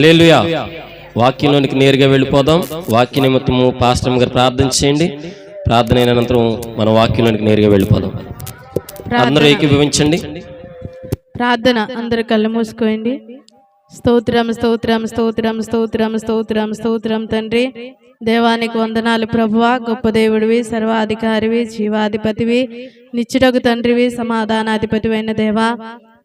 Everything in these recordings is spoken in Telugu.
హల్లెలూయా. వాక్యంలోనికి నేరుగా వెళ్ళిపోదాం. వాక్య నిమిత్తము పాస్టర్ గారు ప్రార్థన చేయండి. ప్రార్థన అయిన అనంతరం మన వాక్యంలోనికి నేరుగా వెళ్ళిపోదాం. అందరూ ఏకీభవించండి. ప్రార్థన. అందరు కళ్ళు మూసుకోండి. స్తోత్రం స్తోత్రం స్తోత్రం స్తోత్రం స్తోత్రం స్తోత్రం తండ్రి, దేవానికి వందనాలు ప్రభువా. గొప్ప దేవుడివి, సర్వాధికారివి, జీవాధిపతివి, నిత్యుడగు తండ్రివి, సమాధానాధిపతివైన దేవా,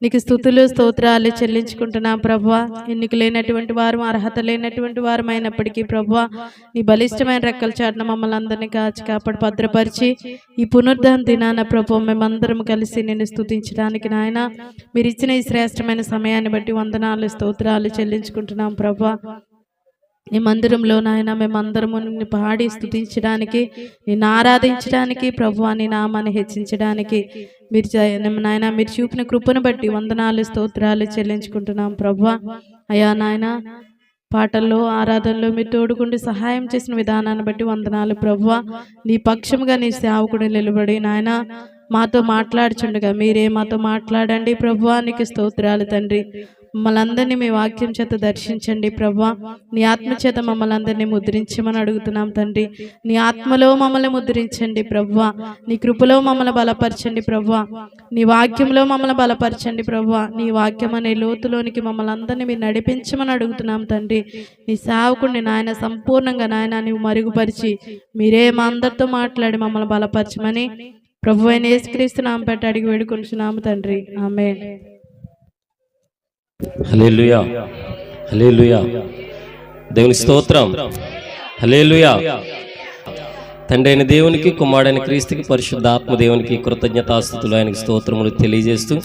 నీకు స్తుతులు స్తోత్రాలు చెల్లించుకుంటున్నాం ప్రభువా. ఎన్నిక లేనటువంటి వారు, అర్హత లేనటువంటి వారు అయినప్పటికీ ప్రభువా, నీ బలిష్టమైన రెక్కల చాటున మమ్మల్ని అందరినీ కాచి కాపాడు భద్రపరిచి ఈ పునరుద్ధరణ దినాన ప్రభు మేమందరం కలిసి నిన్ను స్తుతించడానికి నాయన మీరు ఇచ్చిన ఈ శ్రేష్టమైన సమయాన్ని బట్టి వందనాలు స్తోత్రాలు చెల్లించుకుంటున్నాం ప్రభువా. నీ మందిరంలో నాయన మేమందరము నిన్ను పాడి స్తుతించడానికి, నిన్ను ఆరాధించడానికి ప్రభువా, నీ నామాన్ని హెచ్చించడానికి నాయన మీరు చూపిన కృపను బట్టి వందనాలు స్తోత్రాలు చెల్లించుకుంటున్నాం ప్రభువా. అయ్యా నాయన పాటల్లో ఆరాధనలో మీరు తోడుకుండి సహాయం చేసిన విధానాన్ని బట్టి వందనాలు ప్రభువా. నీ పక్షముగా నీ సేవకుడు నిలబడి నాయన మాతో మాట్లాడుచుండగా మీరే మాతో మాట్లాడండి ప్రభువా. నీకు స్తోత్రాలు తండ్రి. మమ్మల్ని అందరినీ మీ వాక్యం చేత దర్శించండి ప్రభువా. నీ ఆత్మ చేత మమ్మల్ని అందరినీ ముద్రించమని అడుగుతున్నాం తండ్రి. నీ ఆత్మలో మమ్మల్ని ముద్రించండి ప్రభువా. నీ కృపలో మమ్మల్ని బలపరచండి ప్రభువా. నీ వాక్యంలో మమ్మల్ని బలపరచండి ప్రభువా. నీ వాక్యం అనే లోతులోనికి మమ్మల్ని అందరినీ మీరు నడిపించమని అడుగుతున్నాం తండ్రి. నీ సేవకుడిని నాయన సంపూర్ణంగా నాయన నీవు మరుగుపరిచి మీరే మా అందరితో మాట్లాడి మమ్మల్ని బలపరచమని ప్రభు అయిన యేసుక్రీస్తు నామం పెట్టి అడిగి వేడుకొంటున్నాము తండ్రి. ఆమేన్. హల్లెలూయా. హల్లెలూయా. దేవుని స్తోత్రం. హల్లెలూయా. తండ్రి అయిన దేవునికి, కుమారుడైన క్రీస్తుకి, పరిశుద్ధాత్మ దేవునికి కృతజ్ఞతాస్తుతులు, ఆయనకి స్తోత్రములు తెలియజేస్తూ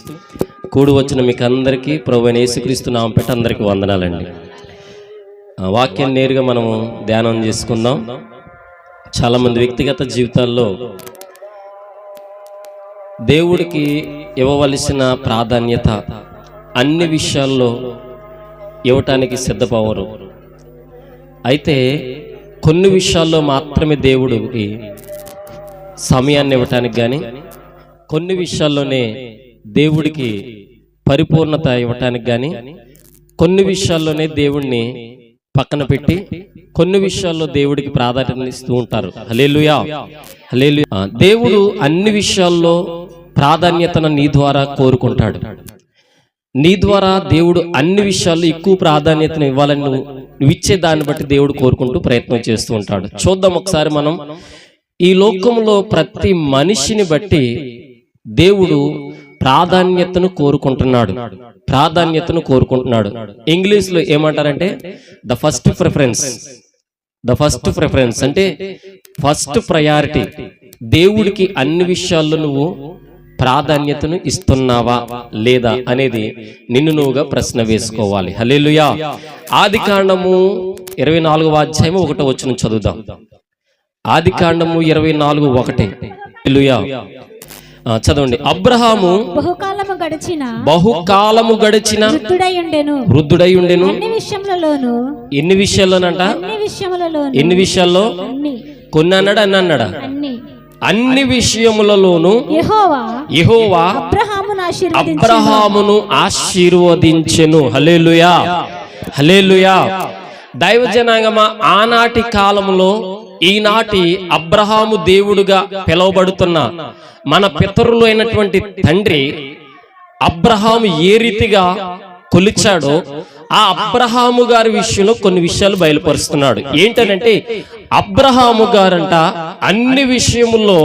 కూడి వచ్చిన మీకు అందరికీ ప్రభు అయిన యేసుక్రీస్తు నామం పెట్టి అందరికీ వందనాలండి. వాక్యాన్ని నేరుగా మనము ధ్యానం చేసుకుందాం. చాలామంది వ్యక్తిగత జీవితాల్లో దేవుడికి ఇవ్వవలసిన ప్రాధాన్యత అన్ని విషయాల్లో ఇవ్వటానికి సిద్ధపవరు. అయితే కొన్ని విషయాల్లో మాత్రమే దేవుడికి సమయాన్ని ఇవ్వటానికి కానీ, కొన్ని విషయాల్లోనే దేవుడికి పరిపూర్ణత ఇవ్వటానికి కానీ, కొన్ని విషయాల్లోనే దేవుడిని పక్కన పెట్టి కొన్ని విషయాల్లో దేవుడికి ప్రాధాన్యత ఇస్తూ ఉంటారు. హల్లెలూయా. హల్లెలూయా. దేవుడు అన్ని విషయాల్లో ప్రాధాన్యతను నీ ద్వారా కోరుకుంటాడు. నీ ద్వారా దేవుడు అన్ని విషయాల్లో ఎక్కువ ప్రాధాన్యతను ఇవ్వాలని నువ్వు ఇచ్చే దాన్ని బట్టి దేవుడు కోరుకుంటూ ప్రయత్నం చేస్తూ ఉంటాడు. చూద్దాం ఒకసారి మనం. ఈ లోకంలో ప్రతి మనిషిని బట్టి దేవుడు ప్రాధాన్యతను కోరుకుంటున్నాడు. ప్రాధాన్యతను కోరుకుంటున్నాడు. ఇంగ్లీష్లో ఏమంటారంటే the first preference. The first preference అంటే ఫస్ట్ ప్రయారిటీ. దేవుడికి అన్ని విషయాల్లో నువ్వు ప్రాధాన్యతను ఇస్తున్నావా లేదా అనేది నిన్ను నువ్వుగా ప్రశ్న వేసుకోవాలి. హల్లెలూయా. ఆదికాండము 24వ అధ్యాయము 1వ వచనం చదువుదాం. ఆదికాండము 24:1. హల్లెలూయా. చదవండి. అబ్రహాము బహుకాలము గడిచిన వృద్ధుడై ఉండెను. ఎన్ని విషయాల్లోనంట? ఎన్ని విషయాల్లో? కొన్ని అన్నాడా, అన్ని అన్నాడా? అన్ని విషయములలోనూ యెహోవా అబ్రహామును ఆశీర్వదించెను. హల్లెలూయా. హల్లెలూయా. దైవ జనాంగమా, ఆనాటి కాలంలో ఈనాటి అబ్రహాము దేవుడుగా పిలువబడుతున్న మన పితరులు అయినటువంటి తండ్రి అబ్రహాము ఏ రీతిగా కొలిచాడో ఆ అబ్రహాము గారి విషయంలో కొన్ని విషయాలు బయలుపరుస్తున్నాడు. ఏంటనంటే అబ్రహాము గారంట అన్ని విషయముల్లో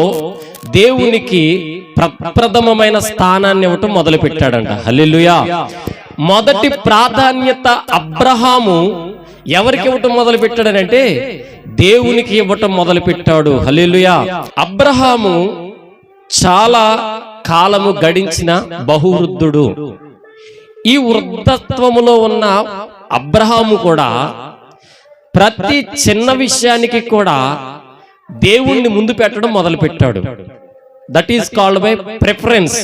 దేవునికి ప్రప్రథమమైన స్థానాన్ని ఇవ్వటం మొదలు పెట్టాడంట. హల్లెలూయా. మొదటి ప్రాధాన్యత అబ్రహాము ఎవరికి ఇవ్వటం మొదలు పెట్టాడనంటే దేవునికి ఇవ్వటం మొదలు పెట్టాడు. హల్లెలూయా. అబ్రహాము చాలా కాలము గడించిన బహువృద్ధుడు. ఈ వృద్ధత్వములో ఉన్న అబ్రహాము కూడా ప్రతి చిన్న విషయానికి కూడా దేవుణ్ణి ముందు పెట్టడం మొదలు పెట్టాడు. That is called by preference.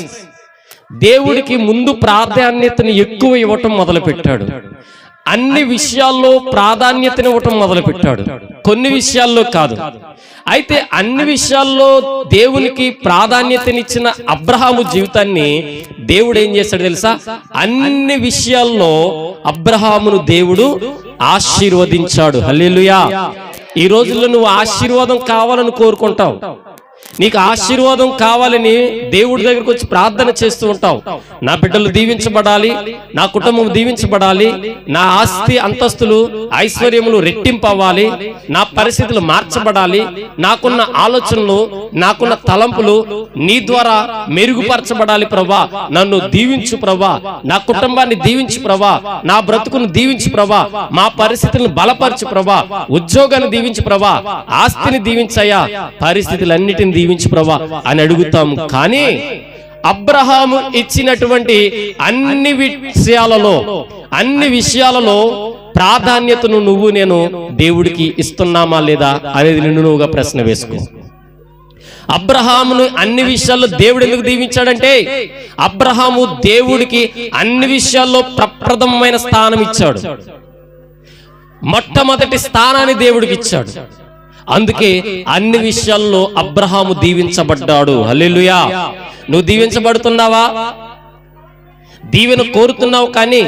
దేవుడికి ముందు ప్రాధాన్యతను ఎక్కువ ఇవ్వటం మొదలు పెట్టాడు. అన్ని విషయాల్లో ప్రాధాన్యతనివ్వటం మొదలుపెట్టాడు, కొన్ని విషయాల్లో కాదు. అయితే అన్ని విషయాల్లో దేవునికి ప్రాధాన్యతనిచ్చిన అబ్రహాము జీవితాన్ని దేవుడు ఏం చేశాడు తెలుసా? అన్ని విషయాల్లో అబ్రహామును దేవుడు ఆశీర్వదించాడు. హల్లెలూయా. ఈ రోజుల్లో నువ్వు ఆశీర్వాదం కావాలని కోరుకుంటావు, నీకు ఆశీర్వాదం కావాలని దేవుడి దగ్గరకు వచ్చి ప్రార్థన చేస్తూ ఉంటావు. నా బిడ్డలు దీవించబడాలి, నా కుటుంబం దీవించబడాలి, నా ఆస్తి అంతస్తులు ఐశ్వర్యములు రెట్టింపు అవ్వాలి, నా పరిస్థితులు మార్చబడాలి, నాకున్న ఆలోచనలు నాకున్న తలంపులు నీ ద్వారా మెరుగుపరచబడాలి ప్రభా, నన్ను దీవించు ప్రభా, నా కుటుంబాన్ని దీవించు ప్రభా, నా బ్రతుకును దీవించు ప్రభా, మా పరిస్థితులను బలపరచు ప్రభా, ఉద్యోగాన్ని దీవించు ప్రభా, ఆస్తిని దీవించయ్యా, పరిస్థితులన్నిటిని దీవించు ప్రభా అని అడుగుతాము. కానీ అబ్రహాము ఇచ్చినటువంటి అన్ని విషయాలలో ప్రాధాన్యతను నువ్వు నేను దేవుడికి ఇస్తున్నామా లేదా అనేది నిన్ను నువ్వుగా ప్రశ్న వేసుకో. అబ్రహామును అన్ని విషయాల్లో దేవుడు ఎందుకు దీవించాడంటే అబ్రహాము దేవుడికి అన్ని విషయాల్లో ప్రప్రథమమైన స్థానం ఇచ్చాడు, మొట్టమొదటి స్థానాన్ని దేవుడికి ఇచ్చాడు. అందుకే అన్ని విషయాల్లో అబ్రహాము దీవించబడ్డాడు. హల్లెలూయా. నువ్వు దీవించబడుతున్నావా? దీవెన కోరుతున్నావు, కానీ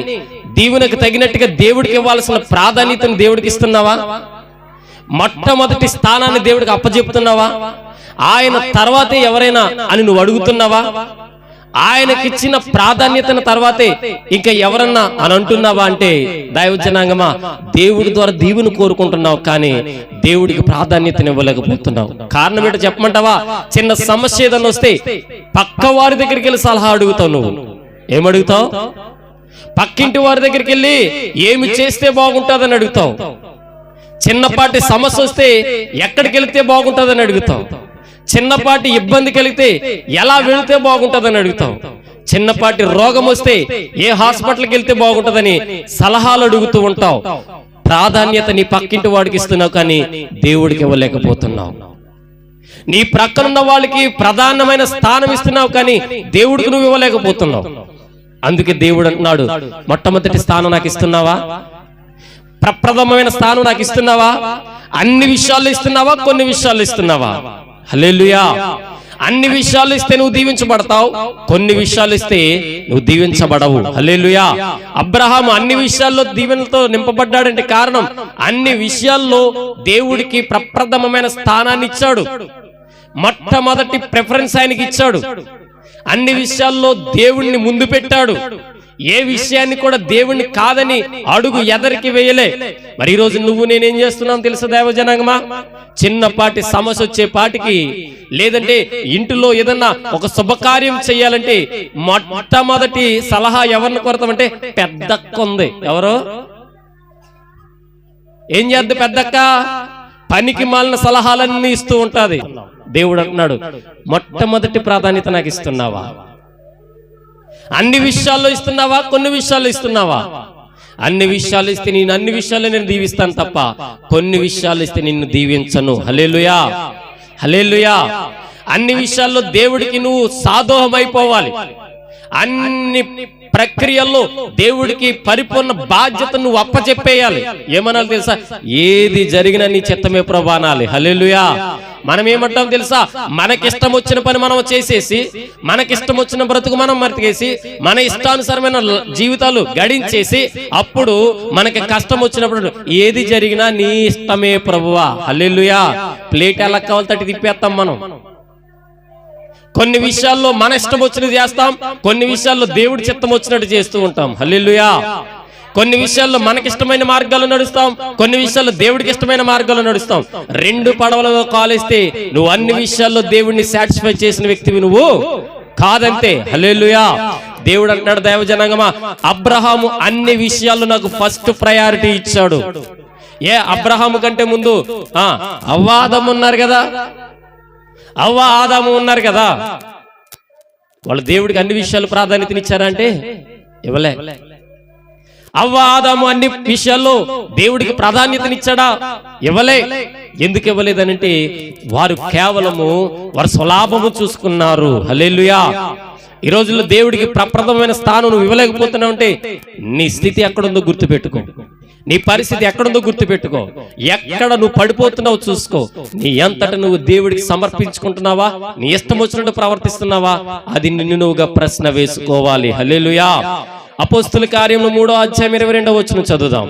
దీవెనకు తగినట్టుగా దేవుడికి ఇవ్వాల్సిన ప్రాధాన్యతను దేవుడికి ఇస్తున్నావా? మొట్టమొదటి స్థానాన్ని దేవుడికి అప్పచెప్తున్నావా? ఆయన తర్వాతే ఎవరైనా అని నువ్వు అడుగుతున్నావా? ఆయనకిచ్చిన ప్రాధాన్యతను తర్వాతే ఇంకా ఎవరన్నా అని అంటున్నావా? అంటే దైవజనాంగమా, దేవుడి ద్వారా దీవుని కోరుకుంటున్నావు, కానీ దేవుడికి ప్రాధాన్యతను ఇవ్వలేకపోతున్నావు. కారణం ఏంటో చెప్పమంటావా? చిన్న సమస్య ఏదన్నా వస్తే పక్క వారి దగ్గరికి వెళ్ళి సలహా అడుగుతావు. నువ్వు ఏమడుగుతావు? పక్కింటి వారి దగ్గరికి వెళ్ళి ఏమి చేస్తే బాగుంటుందని అడుగుతావు. చిన్నపాటి సమస్య వస్తే ఎక్కడికి వెళితే బాగుంటుందని అడుగుతావు. చిన్నపాటి ఇబ్బంది కలిగితే ఎలా వెళితే బాగుంటుందని అడుగుతావు. చిన్నపాటి రోగం వస్తే ఏ హాస్పిటల్కి వెళ్తే బాగుంటుందని సలహాలు అడుగుతూ ఉంటావు. ప్రాధాన్యత నీ పక్కింటి వాడికి ఇస్తున్నావు, కానీ దేవుడికి ఇవ్వలేకపోతున్నావు. నీ ప్రక్కనున్న వాళ్ళకి ప్రధానమైన స్థానం ఇస్తున్నావు, కానీ దేవుడికి నువ్వు ఇవ్వలేకపోతున్నావు. అందుకే దేవుడు అంటున్నాడు, మొట్టమొదటి స్థానం నాకు ఇస్తున్నావా? ప్రప్రథమమైన స్థానం నాకు ఇస్తున్నావా? అన్ని విషయాల్లో ఇస్తున్నావా? కొన్ని విషయాల్లో ఇస్తున్నావా? హల్లెలూయా. అన్ని విషయాలు ఇస్తే నువ్వు దీవించబడతావు, కొన్ని విషయాలు ఇస్తే నువ్వు దీవించబడవు. హల్లెలూయా. అబ్రహాము అన్ని విషయాల్లో దీవెనలతో నింపబడ్డాడంటే కారణం అన్ని విషయాల్లో దేవుడికి ప్రప్రథమమైన స్థానాన్ని ఇచ్చాడు, మొట్టమొదటి ప్రిఫరెన్స్ ఆయనకి ఇచ్చాడు. అన్ని విషయాల్లో దేవుణ్ణి ముందు పెట్టాడు. ఏ విషయాన్ని కూడా దేవుణ్ణి కాదని అడుగు ఎదరికి వేయలే. మరి ఈ రోజు నువ్వు నేనేం చేస్తున్నాం తెలుసా దైవజనాంగమా? చిన్నపాటి సమస్య వచ్చే పాటికి, లేదంటే ఇంటిలో ఏదన్నా ఒక శుభకార్యం చెయ్యాలంటే మొట్టమొదటి సలహా ఎవరిని కొరతామంటే పెద్దక్క ఉంది. ఎవరో ఏం చేద్ది పెద్దక్క? పనికి మాలిన సలహాలన్నీ ఇస్తూ ఉంటది. దేవుడు అంటున్నాడు, మొట్టమొదటి ప్రాధాన్యత నాకు ఇస్తున్నావా? అన్ని విషయాల్లో ఇస్తున్నావా? కొన్ని విషయాల్లో ఇస్తున్నావా? అన్ని విషయాలు ఇస్తే నేను అన్ని విషయాల్లో నేను దీవిస్తాను తప్ప కొన్ని విషయాలు ఇస్తే నిన్ను దీవించను. హల్లెలూయా. హల్లెలూయా. అన్ని విషయాల్లో దేవుడికి నువ్వు సాదోహమైపోవాలి. అన్ని ప్రక్రియల్లో దేవుడికి పరిపూర్ణ బాధ్యత నువ్వు అప్పచెప్పేయాలి. ఏమనాలి తెలుసా? ఏది జరిగినా నీ చిత్తమే ప్రభువా అనాలి. హల్లెలూయా. మనం ఏమంటాం తెలుసా? మనకిష్టం వచ్చిన పని మనం చేసేసి, మనకిష్టం వచ్చిన బ్రతుకు మనం మర్తికేసి, మన ఇష్టానుసారమైన జీవితాలు గడించేసి, అప్పుడు మనకి కష్టం వచ్చినప్పుడు ఏది జరిగినా నీ ఇష్టమే ప్రభువా. హల్లెలూయా. ప్లేట్ ఎలా కావాలి తట్టి తిప్పేస్తాం మనం. కొన్ని విషయాల్లో మన ఇష్టం వచ్చినది చేస్తాం, కొన్ని విషయాల్లో దేవుడి చిత్తం వచ్చినట్టు చేస్తూ ఉంటాం. హల్లెలూయా. కొన్ని విషయాల్లో మనకిష్టమైన మార్గాల్లో నడుస్తాం, కొన్ని విషయాల్లో దేవుడికి ఇష్టమైన మార్గాల్లో నడుస్తాం. రెండు పడవలలో కాలేస్తే నువ్వు అన్ని విషయాల్లో దేవుడిని సాటిస్ఫై చేసిన వ్యక్తివి నువ్వు కాదంతే. హల్లెలూయా. దేవుడు అంటున్నాడు, దైవజనాంగమా, అబ్రహాము అన్ని విషయాల్లో నాకు ఫస్ట్ ప్రయారిటీ ఇచ్చాడు. ఏ అబ్రహాము కంటే ముందు అవ్వ ఆదాము ఉన్నారు కదా, అవ్వ ఆదాము ఉన్నారు కదా, వాళ్ళు దేవుడికి అన్ని విషయాలు ప్రాధాన్యతనిచ్చారా అంటే ఇవ్వలే. అవ్వ ఆదాము అన్ని విషయాల్లో దేవుడికి ప్రాధాన్యతనిచ్చాడా? ఇవ్వలే. ఎందుకు ఇవ్వలేదనంటే వారు కేవలము వారి స్వలాభము చూసుకున్నారు. హల్లెలూయా. ఈ రోజుల్లో దేవుడికి ప్రప్రదమైన స్థానం నువ్వు ఇవ్వలేకపోతున్నావు అంటే నీ స్థితి ఎక్కడుందో గుర్తుపెట్టుకో, నీ పరిస్థితి ఎక్కడుందో గుర్తుపెట్టుకో, ఎక్కడ నువ్వు పడిపోతున్నావు చూసుకో. నీ అంతట నువ్వు దేవుడికి సమర్పించుకుంటున్నావా, నీ ఇష్టం వచ్చినట్టు ప్రవర్తిస్తున్నావా, అది నిన్ను నువ్వుగా ప్రశ్న వేసుకోవాలి. హల్లెలూయా. అపోస్తుల కార్యములు 3వ అధ్యాయం 22వ వచనం చదువుదాం.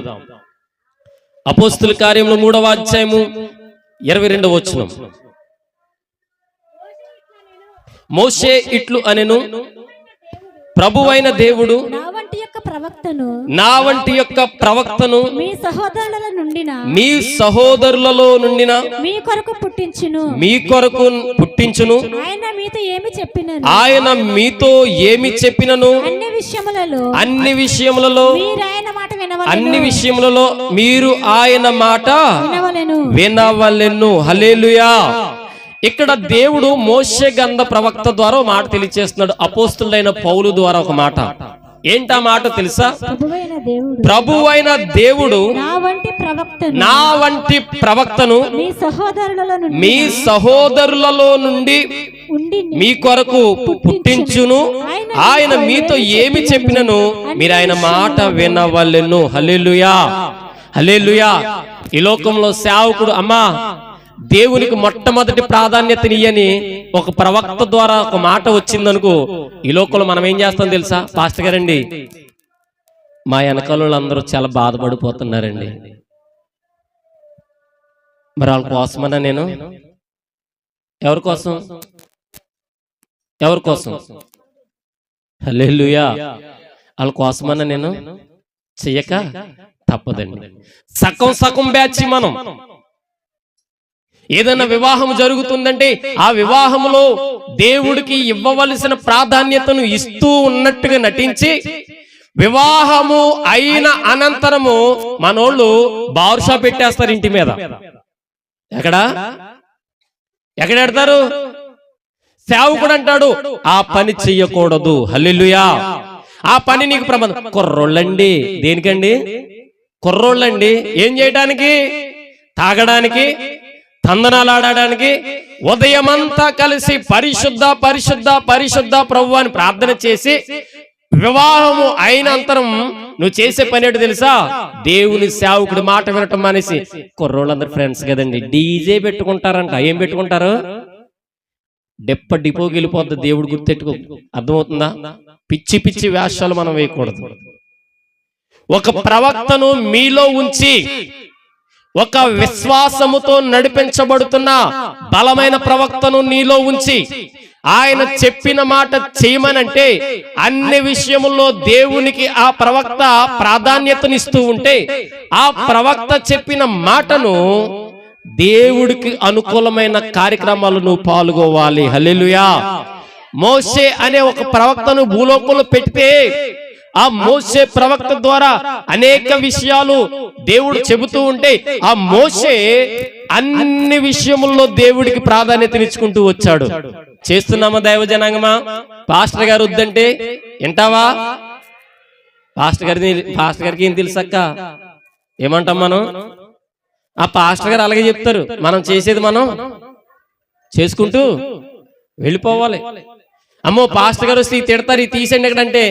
అపోస్తుల కార్యములు 3వ అధ్యాయము 22వ వచనం. మోషే ఇట్లు అనెను, ప్రభువైన దేవుడు నా వంటి యొక్క ప్రవక్తను మీ సహోదరులలో నుండిన మీ కొరకు పుట్టించును. ఆయన మీతో ఏమి చెప్పినను అన్ని విషయములలో మీరు ఆయన మాట వినవలెను. హల్లెలూయా. ఇక్కడ దేవుడు మోషే గ్రంథ ప్రవక్త ద్వారా ఒక మాట తెలియజేస్తున్నాడు, అపోస్తులైన పౌలు ద్వారా ఒక మాట. ఏంటా మాట తెలుసా? ప్రభువైన దేవుడు నా వంటి ప్రవక్తను మీ సహోదరులలో నుండి మీ కొరకు పుట్టించును. ఆయన మీతో ఏమి చెప్పినను మీరు ఆయన మాట వినవలెను. హల్లెలూయా, హల్లెలూయా. ఈ లోకంలో సేవకుడు అమ్మా దేవునికి మొట్టమొదటి ప్రాధాన్యతనియని ఒక ప్రవక్త ద్వారా ఒక మాట వచ్చిందనుకో, ఈ లోకంలో మనం ఏం చేస్తాం తెలుసా? పాస్టర్ గారండి, మా వెనకాల అందరూ చాలా బాధపడిపోతున్నారండి, మరి వాళ్ళ కోసమన్నా నేను ఎవరి కోసం హల్లెలూయా, వాళ్ళ కోసమన్నా నేను చెయ్యక తప్పదండి. సగం బ్యాచ్ మనం. ఏదైనా వివాహం జరుగుతుందంటే ఆ వివాహంలో దేవుడికి ఇవ్వవలసిన ప్రాధాన్యతను ఇస్తూ ఉన్నట్టుగా నటించి వివాహము అయిన అనంతరము మనోళ్ళు బార్ షాప్ పెట్టేస్తారు ఇంటి మీద. ఎక్కడ పెడతారు? సేవకుడు అంటాడు ఆ పని చెయ్యకూడదు. హల్లెలూయా. ఆ పని నీకు ప్రమాదం. కుర్రోళ్ళండి, దేనికండి? కుర్రోళ్ళండి. ఏం చేయడానికి? తాగడానికి, తందనాలు ఆడడానికి, ఉదయమంతా కలిసి పరిశుద్ధ పరిశుద్ధ పరిశుద్ధ ప్రభువు అని ప్రార్థన చేసి వివాహము అయినంతరం నువ్వు చేసే పని ఏంటో తెలుసా? దేవుని సేవకుడి మాట వినటం మానేసి కుర్రోళ్ళందరూ ఫ్రెండ్స్ కదండి డీజే పెట్టుకుంటారంట. ఏం పెట్టుకుంటారు? డిపోకి వెళ్ళిపోద్ది. దేవుడు గుర్తెట్టుకో. అర్థమవుతుందా? పిచ్చి పిచ్చి వేషాలు మనం వేయకూడదు. ఒక ప్రవక్తను మీలో ఉంచి ఒక విశ్వాసముతో నడిపించబడుతున్న బలమైన ప్రవక్తను నీలో ఉంచి ఆయన చెప్పిన మాట చేయమనంటే అన్ని విషయముల్లో దేవునికి ఆ ప్రవక్త ప్రాధాన్యతనిస్తూ ఉంటే ఆ ప్రవక్త చెప్పిన మాటను దేవుడికి అనుకూలమైన కార్యక్రమాలు నువ్వు పాల్గొవాలి. హల్లెలూయా. మోషే అనే ఒక ప్రవక్తను భూలోకంలో పెడితే ఆ మోషే ప్రవక్త ద్వారా అనేక విషయాలు దేవుడు చెబుతూ ఉంటే ఆ మోషే అన్ని విషయముల్లో దేవుడికి ప్రాధాన్యతనిచ్చుకుంటూ వచ్చాడు. చేస్తున్నామా దైవ జనాంగమా? పాస్టర్ గారు వద్దంటే వింటావా? పాస్టర్ గారికి ఏం తెలుసక్క? ఏమంటాం మనం? ఆ పాస్టర్ గారు అలాగే చెప్తారు. మనం చేసేది మనం చేసుకుంటూ వెళ్ళిపోవాలి. అమ్మో పాస్టర్ గారు వస్తే తిడతారు, ఈ తీసేయండి ఎక్కడంటే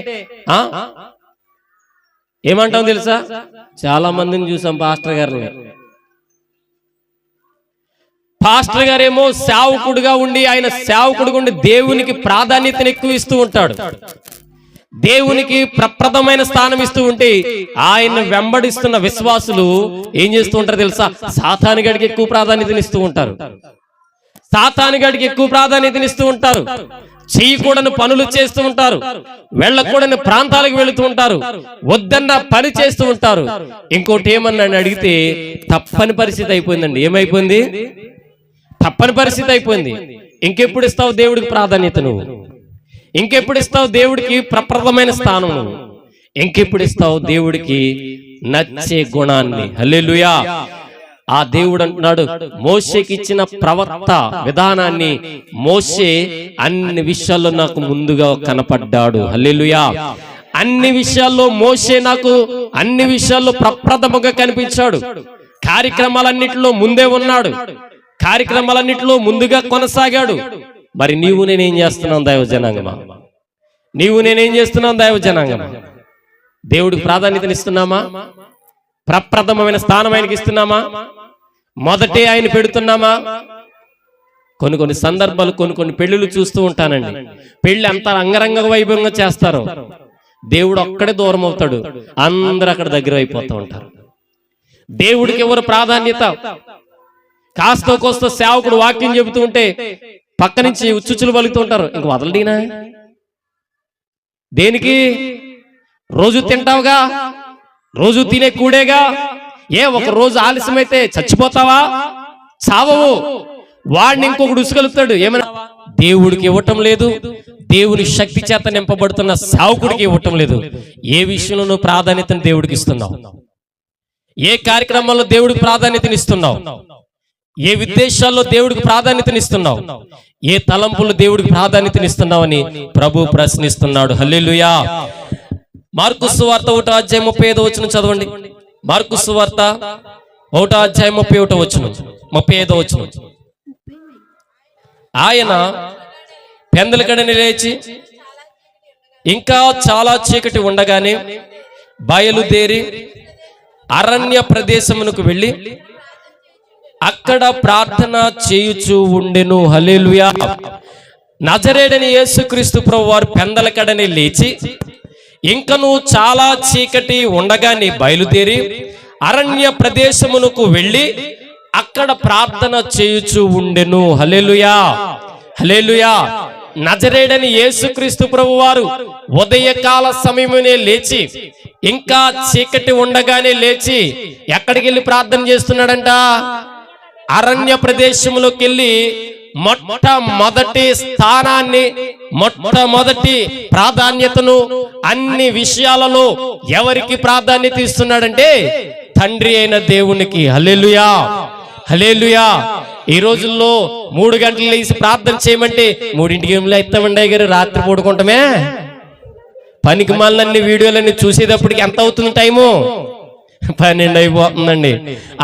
ఏమంటాం తెలుసా? చాలా మందిని చూసాం పాస్టర్ గారిని. పాస్టర్ గారేమో సేవకుడుగా ఉండి ఆయన సేవకుడుగా ఉండి దేవునికి ప్రాధాన్యతను ఎక్కువ ఇస్తూ ఉంటాడు, దేవునికి ప్రప్రదమైన స్థానం ఇస్తూ ఉంటే ఆయన వెంబడిస్తున్న విశ్వాసులు ఏం చేస్తూ ఉంటారు తెలుసా? సాతానుగాడికి ఎక్కువ ప్రాధాన్యతనిస్తూ ఉంటారు. సాతానుగాడికి ఎక్కువ ప్రాధాన్యతనిస్తూ ఉంటారు. చేయకూడని పనులు చేస్తూ ఉంటారు. వెళ్ళకూడని ప్రాంతాలకు వెళుతూ ఉంటారు. వద్దన్న పని చేస్తూ ఉంటారు. ఇంకోటి ఏమన్నా అడిగితే తప్పని పరిస్థితి అయిపోయిందండి. ఏమైపోయింది? తప్పని పరిస్థితి అయిపోయింది. ఇంకెప్పుడు ఇస్తావు దేవుడికి ప్రాధాన్యత? నువ్వు ఇంకెప్పుడు ఇస్తావు దేవుడికి ప్రప్రదమైన స్థానం? నువ్వు ఇంకెప్పుడు ఇస్తావు దేవుడికి నచ్చే గుణాన్ని? హల్లెలూయా. ఆ దేవుడు అంటున్నాడు, మోషేకి ఇచ్చిన ప్రవక్త విధానాన్ని మోషే అన్ని విషయాల్లో నాకు ముందుగా కనపడ్డాడు. హల్లెలూయా. అన్ని విషయాల్లో మోషే నాకు అన్ని విషయాల్లో ప్రప్రథముగా కనిపించాడు. కార్యక్రమాలన్నిటిలో ముందే ఉన్నాడు. కార్యక్రమాలన్నిటిలో ముందుగా కొనసాగాడు. మరి నీవు నేనేం చేస్తున్నాం దైవ జనాంగమా? నీవు నేనేం చేస్తున్నాం? దైవ జనాంగం దేవుడికి ప్రాధాన్యతనిస్తున్నామా? ప్రప్రథమమైన స్థానం ఆయనకి ఇస్తున్నామా? మొదటే ఆయన పెడుతున్నామా? కొన్ని సందర్భాలు కొన్ని పెళ్లిళ్ళు చూస్తూ ఉంటానండి. పెళ్లి అంత అంగరంగ వైభవంగా చేస్తారు, దేవుడు ఒక్కడే దూరం అవుతాడు, అందరూ అక్కడ దగ్గర అయిపోతూ ఉంటారు. దేవుడికి ఎవరు ప్రాధాన్యత? కాస్త కోస్త సేవకుడు వాక్యం చెబుతూ ఉంటే పక్క నుంచి ఉచ్చుచ్చులు పలుకుతూ ఉంటారు, ఇంక వదలడీనా? దేనికి? రోజు తింటావుగా, రోజు తినే కూడేగా, ఒక రోజు ఆలస్యమైతే చచ్చిపోతావా? చావవు. వాడిని ఇంకొకడు ఉసుగలుగుతాడు. ఏమైనా దేవుడికి ఇవ్వటం లేదు, దేవుని శక్తి చేత నింపబడుతున్న సేవకుడికి ఇవ్వటం లేదు. ఏ విషయంలో నువ్వు ప్రాధాన్యతను దేవుడికి ఇస్తున్నావు? ఏ కార్యక్రమాల్లో దేవుడికి ప్రాధాన్యతనిస్తున్నావు? ఏ ఉద్దేశాల్లో దేవుడికి ప్రాధాన్యతనిస్తున్నావు? ఏ తలంపులు దేవుడికి ప్రాధాన్యతనిస్తున్నావు అని ప్రభు ప్రశ్నిస్తున్నాడు. హల్లెలూయా. మార్కు సువార్త 1వ అధ్యాయం 35వ వచనం చదవండి. మార్కు సువార్త 1వ అధ్యాయం 31వ వచనం 35వ వచనం. ఆయన పెందలకడని లేచి ఇంకా చాలా చీకటి ఉండగానే బయలుదేరి అరణ్య ప్రదేశమునకు వెళ్ళి అక్కడ ప్రార్థన చేయుచూ ఉండెను. హల్లెలూయా. నజరేయుడైన యేసుక్రీస్తు ప్రభువారు పెందలకడని లేచి ఇంకను చాలా చీకటి ఉండగానే బయలుదేరి అరణ్య ప్రదేశమునకు వెళ్ళి అక్కడ ప్రార్థన చేయుచూ ఉండెను. హల్లెలూయా, హల్లెలూయా. నజరేయుడైన యేసుక్రీస్తు ప్రభువారు ఉదయకాల సమయమునే లేచి ఇంకా చీకటి ఉండగానే లేచి ఎక్కడికి వెళ్ళి ప్రార్థన చేస్తున్నాడంట? అరణ్య ప్రదేశంలోకి వెళ్ళి మొట్టమొదటి స్థానాన్ని, మొట్టమొదటి ప్రాధాన్యతను అన్ని విషయాలలో ఎవరికి ప్రాధాన్యత ఇస్తున్నాడంటే తండ్రి అయిన దేవునికి. హల్లెలూయా, హల్లెలూయా. ఈ రోజుల్లో 3 గంటలు లేచి ప్రార్థన చేయమంటే 3ంటికి ఏం లేస్తామండి గారు, రాత్రి పడుకుంటామే. పనికి మాలన్నీ వీడియోలన్నీ చూసేటప్పటికి ఎంత అవుతుంది టైము? 12 అయిపోతుందండి.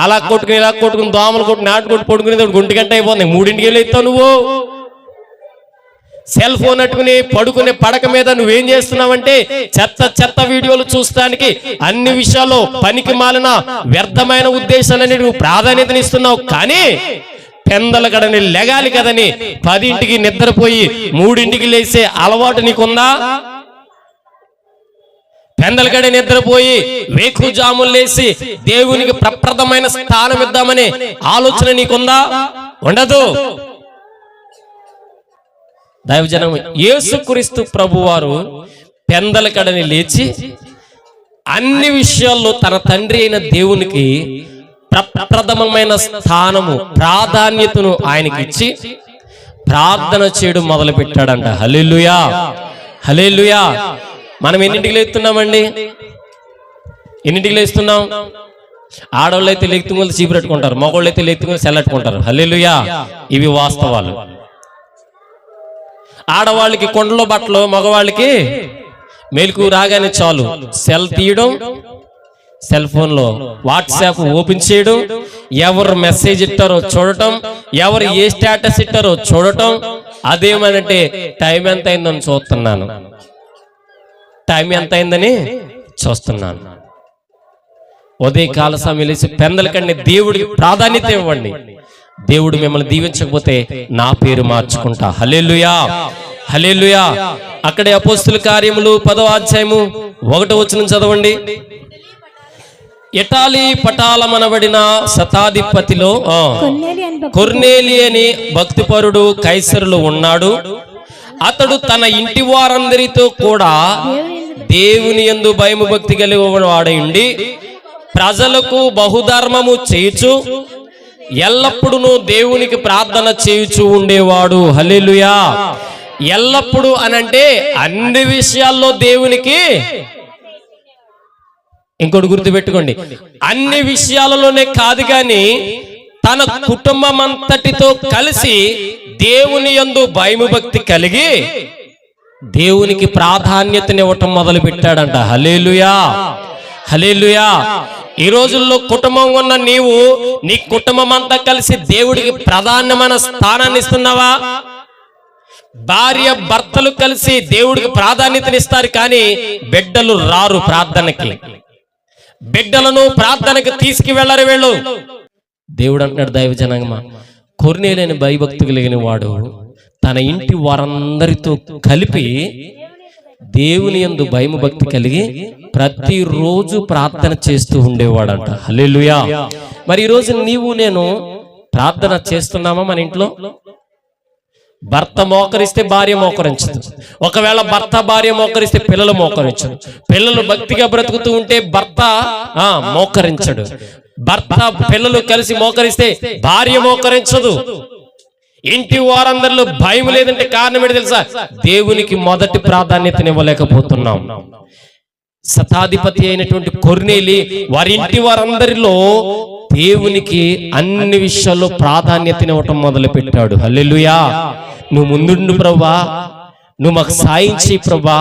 అలా కొట్టుకుని ఇలా కొట్టుకుని దోమలు కొట్టు నాటు కొట్టు పడుకునేది 1 గంట అయిపోతుంది. 3ంటికి ఏం లేస్తావు నువ్వు? సెల్ ఫోన్ అట్టుకుని పడుకునే పడక మీద నువ్వేం చేస్తున్నావంటే చెత్త వీడియోలు చూస్తానికి, అన్ని విషయాల్లో పనికి మాలిన వ్యర్థమైన ఉద్దేశాలని నువ్వు ప్రాధాన్యతనిస్తున్నావు. కానీ పెందలకడని లెగాలి కదని 10ంటికి నిద్రపోయి 3ంటికి లేసే అలవాటు నీకుందా? పెందలకడే నిద్రపోయి వేకుజాములు లేసి దేవునికి ప్రప్రథమైన స్థానం ఇద్దామనే ఆలోచన నీకుందా? ఉండదు. దైవజనం యేసుక్రీస్తు ప్రభువారు పెందలకడని లేచి అన్ని విషయాల్లో తన తండ్రి అయిన దేవునికి ప్రప్రథమమైన స్థానము, ప్రాధాన్యతను ఆయనకి ఇచ్చి ప్రార్థన చేయడం మొదలు పెట్టాడంట. హల్లెలూయా, హల్లెలూయా. మనం ఎన్నింటికి లేస్తున్నామండి? ఎన్నింటికి లేస్తున్నాం? ఆడవాళ్ళు అయితే లేకుతుంగోలు చీపు పెట్టుకుంటారు, మగవాళ్ళు అయితే లేకుతుంగోలు సెల్లెట్టుకుంటారు. హల్లెలూయా. ఇవి వాస్తవాలు. ఆడవాళ్ళకి కొండలో బట్టలు, మగవాళ్ళకి మెలకు రాగానే చాలు సెల్ తీయడం, సెల్ ఫోన్ లో వాట్సాప్ ఓపెన్ చేయడం, ఎవరు మెసేజ్ ఇట్టారో చూడటం, ఎవరు ఏ స్టేటస్ ఇట్టారో చూడటం. అదేమనంటే టైం ఎంత అయిందని చూస్తున్నాను, టైం ఎంత అయిందని చూస్తున్నాను. ఉదయకాల సమయం లేచి పెందలకండి దేవుడికి ప్రాధాన్యత ఇవ్వండి. దేవుడు మిమ్మల్ని దీవించకపోతే నా పేరు మార్చుకుంటా. హల్లెలూయా, హల్లెలూయా. అక్కడే అపోస్తుల కార్యములు 10వ అధ్యాయము 1వ వచనం చదవండి. ఇటాలీ పటాలమనబడిన శతాధిపతిలో కొర్నేలి అని భక్తిపరుడు కైసరులో ఉన్నాడు. అతడు తన ఇంటి వారందరితో కూడా దేవుని యందు భయము భక్తి కలిగిన వాడై ఉండి ప్రజలకు బహుధర్మము చేయుచు ఎల్లప్పుడూ దేవునికి ప్రార్థన చేయుచు ఉండేవాడు. హల్లెలూయా. ఎల్లప్పుడు అనంటే అన్ని విషయాల్లో దేవునికి. ఇంకోటి గుర్తుపెట్టుకోండి, అన్ని విషయాలలోనే కాదు కానీ తన కుటుంబం అంతటితో కలిసి దేవుని యందు భయము భక్తి కలిగి దేవునికి ప్రాధాన్యతనివ్వటం మొదలు పెట్టాడంట. హల్లెలూయా, హల్లెలూయా. ఈ రోజుల్లో కుటుంబం ఉన్న నీవు నీ కుటుంబం అంతా కలిసి దేవుడికి ప్రధానమైన స్థానాన్ని ఇస్తున్నావా? భార్య భర్తలు కలిసి దేవుడికి ప్రాధాన్యతనిస్తారు, కానీ బిడ్డలు రారు ప్రార్థనకి. బిడ్డలను ప్రార్థనకి తీసుకువెళ్ళరు వీళ్ళు. దేవుడు అంటున్నాడు, దైవ జనాంగమా, కొర్నేలైన భయభక్తి కలిగిన వాడు తన ఇంటి వారందరితో కలిపి దేవుని యందు భయము భక్తి కలిగి ప్రతిరోజు ప్రార్థన చేస్తూ ఉండేవాడంట. హల్లెలూయా. మరి ఈరోజు నీవు నేను ప్రార్థన చేస్తున్నామా? మన ఇంట్లో భర్త మోకరిస్తే భార్య మోకరించదు. ఒకవేళ భర్త భార్య మోకరిస్తే పిల్లలు మోకరించడు. పిల్లలు భక్తిగా బ్రతుకుతూ ఉంటే భర్త మోకరించడు. భర్త పిల్లలు కలిసి మోకరిస్తే భార్య మోకరించదు. ఇంటి వారందరిలో భయం లేదంటే కారణం ఏంటి తెలుసా? దేవునికి మొదటి ప్రాధాన్యతనివ్వలేకపోతున్నాం. శతాధిపతి అయినటువంటి కొర్నేలి వారింటి వారందరిలో దేవునికి అన్ని విషయాల్లో ప్రాధాన్యతనివ్వటం మొదలు పెట్టాడు. హల్లెలూయా. నువ్వు ముందుండు ప్రభా, నువ్వు మాకు సాయం చేయి ప్రభా,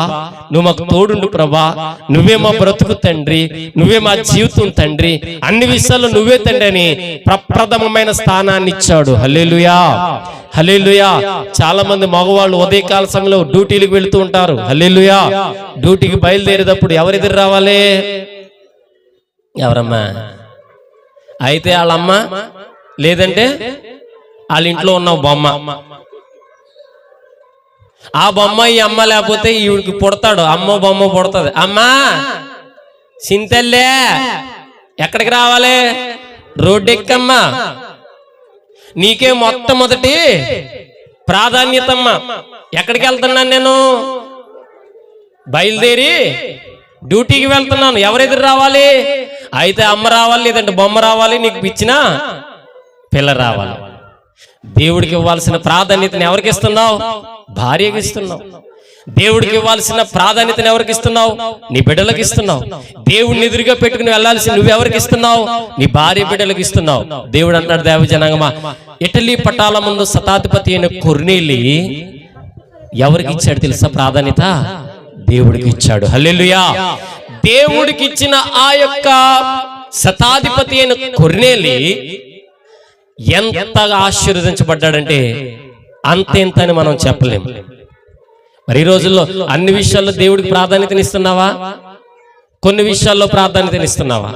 నువ్వు మాకు తోడుండు ప్రభా, నువ్వే మా బ్రతుకు తండ్రి, నువ్వే మా జీవితం తండ్రి, అన్ని విషయాల్లో నువ్వే తండ్రి అని ప్రప్రథమమైన స్థానాన్ని ఇచ్చాడు. హల్లెలూయా, హల్లెలూయా. చాలా మంది మగవాళ్ళు ఉదయకాల సమయంలో డ్యూటీలకు వెళుతూ ఉంటారు. హల్లెలూయా. డ్యూటీకి బయలుదేరేటప్పుడు ఎవరెదురు రావాలి? ఎవరమ్మా? అయితే వాళ్ళమ్మ, లేదంటే వాళ్ళ ఇంట్లో ఉన్న బొమ్మ. ఆ బొమ్మ ఈ అమ్మ లేకపోతే ఈవిడికి పుడతాడు, అమ్మ బొమ్మ పుడతాది. అమ్మా సింతల్లే ఎక్కడికి రావాలి? రోడ్డు ఎక్కమ్మా, నీకే మొట్టమొదటి ప్రాధాన్యతమ్మా. ఎక్కడికి వెళ్తున్నాను నేను? బయలుదేరి డ్యూటీకి వెళ్తున్నాను. ఎవరెదురు రావాలి? అయితే అమ్మ రావాలి, లేదంటే బొమ్మ రావాలి, నీకు ఇచ్చిన పిల్ల రావాలి. దేవుడికి ఇవ్వాల్సిన ప్రాధాన్యతను ఎవరికి ఇస్తున్నావు? భార్యకి ఇస్తున్నావు. దేవుడికి ఇవ్వాల్సిన ప్రాధాన్యతను ఎవరికి ఇస్తున్నావు? నీ బిడ్డలకు ఇస్తున్నావు. దేవుడిని ఎదురుగా పెట్టుకుని వెళ్ళాల్సి నువ్వెవరికి ఇస్తున్నావు? నీ భార్య బిడ్డలకు ఇస్తున్నావు. దేవుడు అంటాడు, దేవ జనాంగమా, ఇటలీ పటాల ముందు శతాధిపతి అయిన కొర్నేలి ఎవరికి ఇచ్చాడు తెలుసా ప్రాధాన్యత? దేవుడికి ఇచ్చాడు. హల్లెలూయా. దేవుడికి ఇచ్చిన ఆ యొక్క శతాధిపతి అయిన కొర్నేలి ఎంతగా ఆశీర్వదించబడ్డాడంటే అంతెంత అని మనం చెప్పలేము. మరి ఈ రోజుల్లో అన్ని విషయాల్లో దేవుడికి ప్రాధాన్యతనిస్తున్నావా? కొన్ని విషయాల్లో ప్రాధాన్యతనిస్తున్నావా?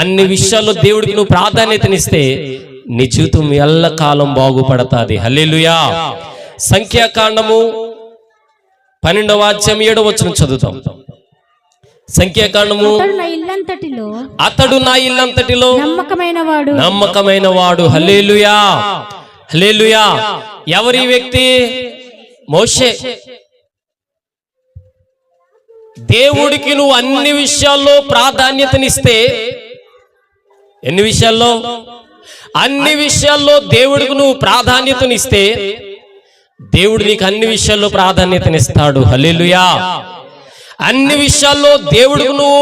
అన్ని విషయాల్లో దేవుడికి నువ్వు ప్రాధాన్యతనిస్తే నీ జీవితం ఎల్లకాలం బాగుపడతాది. హల్లెలూయా. సంఖ్యాకాండము 12వ అధ్యాయం 7వ వచనం చదువుతాం. సంఖ్యాకాండము, అతడు నా ఇల్లంతటిలో నమ్మకమైన వాడు. హల్లెలూయా, హల్లెలూయా. ఎవరి వ్యక్తి? మోషే. దేవుడికి నువ్వు అన్ని విషయాల్లో ప్రాధాన్యతనిస్తే, ఎన్ని విషయాల్లో? అన్ని విషయాల్లో దేవుడికి నువ్వు ప్రాధాన్యతనిస్తే దేవుడు నీకు అన్ని విషయాల్లో ప్రాధాన్యతనిస్తాడు. హల్లెలూయా. అన్ని విషయాల్లో దేవుడికి నువ్వు